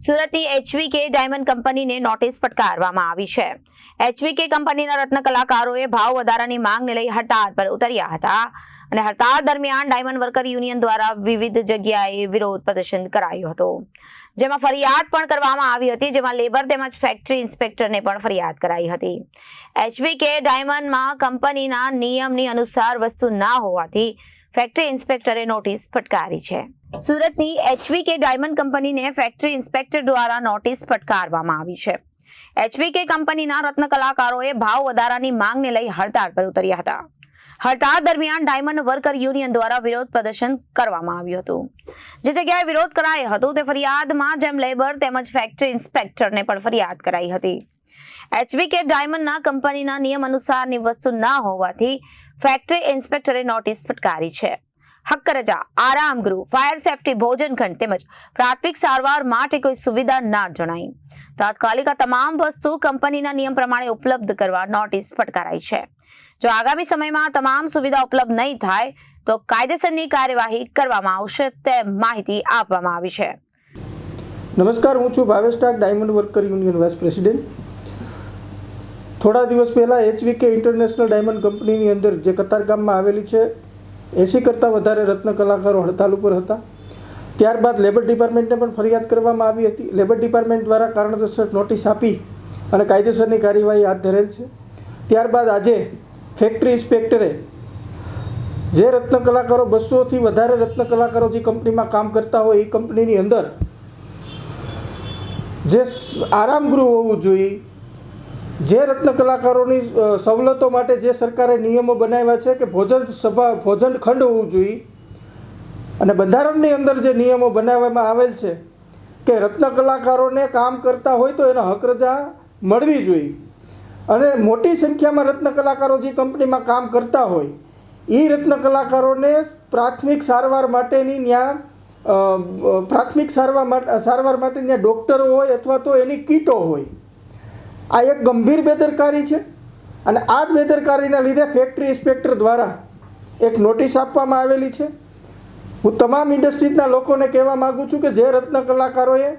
સુરતની HVK diamond કંપનીને notice ફટકારવામાં આવી છે। HVK કંપનીના રત્ન કલાકારોએ ભાવ વધારાની માંગને લઈ હડતાળ પર ઉતર્યા હતા અને હડતાળ દરમિયાન ડાયમંડ વર્કર યુનિયન દ્વારા વિવિધ જગ્યાએ વિરોધ પ્રદર્શન કરાયું હતું, જેમાં ફરિયાદ પણ કરવામાં આવી હતી, જેમાં લેબર તેમજ ફેક્ટરી ઇન્સ્પેક્ટરને પણ ફરિયાદ કરાઈ હતી। HVK ડાયમંડમાં કંપનીના નિયમની અનુસાર વસ્તુ ના હોવાથી ફેક્ટરી ઇન્સ્પેક્ટરે નોટિસ ફટકારી છે। સુરતની HVK ડાયમંડ કંપનીને ફેક્ટરી ઇન્સ્પેક્ટર દ્વારા નોટિસ ફટકારવામાં આવી છે। HVK કંપનીના રત્ન કલાકારોએ ભાવ વધારાની માંગને લઈ હડતાળ પર ઉતર્યા હતા। હડતાળ દરમિયાન ડાયમંડ વર્કર યુનિયન દ્વારા વિરોધ પ્રદર્શન કરવામાં આવ્યું હતું। જે જગ્યાએ વિરોધ કરાયો હતો તે ફરિયાદમાં જેમ લેબર તેમજ ફેક્ટરી ઇન્સ્પેક્ટરને પણ ફરિયાદ કરાઈ હતી। HVK ડાયમંડના કંપનીના નિયમ અનુસારની વસ્તુ ના હોવાથી ફેક્ટરી ઇન્સ્પેક્ટરે નોટિસ ફટકારી છે। હક્ક રજા, આરામ ગૃહ, ફાયર સેફટી, ભોજન ખંડ તેમજ પ્રાથમિક સારવાર માટે કોઈ સુવિધા ના જણાઈ। તાત્કાલિક આ તમામ વસ્તુ કંપનીના નિયમ પ્રમાણે ઉપલબ્ધ કરવા નોટિસ ફટકારાઈ છે। જો આગામી સમયમાં તમામ સુવિધા ઉપલબ્ધ નહીં થાય તો કાયદેસરની કાર્યવાહી કરવામાં આવશે તેમ માહિતી આપવામાં આવી છે। નમસ્કાર, હું છું Bhavesh Tak, diamond worker union vice president. થોડા દિવસ પહેલાં HVK ઇન્ટરનેશનલ ડાયમંડ કંપનીની અંદર જે કતારગામમાં આવેલી છે 80 કરતાં વધારે રત્ન કલાકારો હડતાલ ઉપર હતા। ત્યારબાદ લેબર ડિપાર્ટમેન્ટને પણ ફરિયાદ કરવામાં આવી હતી। લેબર ડિપાર્ટમેન્ટ દ્વારા કારણોસર નોટિસ આપી અને કાયદેસરની કાર્યવાહી હાથ ધરેલ છે। ત્યારબાદ આજે ફેક્ટરી ઇન્સ્પેક્ટરે જે રત્ન કલાકારો 200થી વધારે રત્ન કલાકારો જે કંપનીમાં કામ કરતા હોય એ કંપનીની અંદર જે આરામ ગૃહ હોવું જોઈએ, જે રત્ન કલાકારોની સવલતો માટે જે સરકારે નિયમો બનાવ્યા છે કે ભોજન ખંડ હોવું જોઈએ અને બંધારણની અંદર જે નિયમો બનાવવામાં આવેલ છે કે રત્ન કલાકારોને કામ કરતા હોય તો એના હક રજા મળવી જોઈએ અને મોટી સંખ્યામાં રત્ન કલાકારો જે કંપનીમાં કામ કરતા હોય એ રત્ન કલાકારોને પ્રાથમિક સારવાર માટેની ત્યાં સારવાર માટે ત્યાં ડૉક્ટરો હોય અથવા તો એની કીટો હોય। આ એક ગંભીર બેદરકારી છે અને આ જ બેદરકારીના લીધે ફેક્ટરી ઇન્સ્પેક્ટર દ્વારા એક નોટિસ આપવામાં આવેલી છે। હું તમામ ઇન્ડસ્ટ્રીઝના લોકોને કહેવા માગું છું કે જે રત્ન કલાકારોએ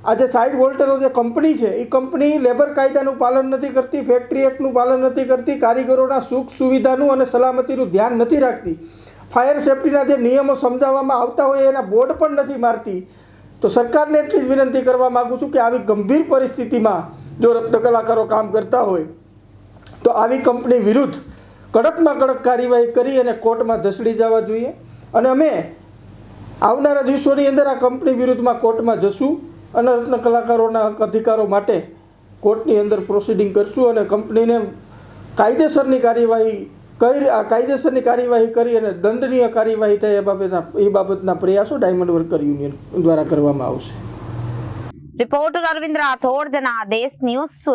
આજે સાઇડ વોલ્ટરો જે કંપની છે એ કંપની લેબર કાયદાનું પાલન નથી કરતી, ફેક્ટરી એક્ટનું પાલન નથી કરતી, કારીગરોના સુખ સુવિધાનું અને સલામતીનું ધ્યાન નથી રાખતી, ફાયર સેફટીના જે નિયમો સમજાવવામાં આવતા હોય એના બોર્ડ પણ નથી મારતી, તો સરકારને એટલી જ વિનંતી કરવા માગું છું કે આવી ગંભીર પરિસ્થિતિમાં જો રત્ન કલાકારો કામ કરતા હોય તો આવી કંપની વિરુદ્ધ કડકમાં કડક કાર્યવાહી કરી અને કોર્ટમાં ધસડી જવા જોઈએ અને અમે આવનારા દિવસોની અંદર આ કંપની વિરુદ્ધમાં કોર્ટમાં જશું અને રત્ન કલાકારોના અધિકારો માટે કોર્ટની અંદર પ્રોસિડિંગ કરશું અને કંપનીને કાયદેસરની કાર્યવાહી કરી અને દંડનીય કાર્યવાહી થાય એ બાબતના પ્રયાસો ડાયમંડ વર્કર યુનિયન દ્વારા કરવામાં આવશે। Reporter Arvind Rathod, Janadesh news, Surat.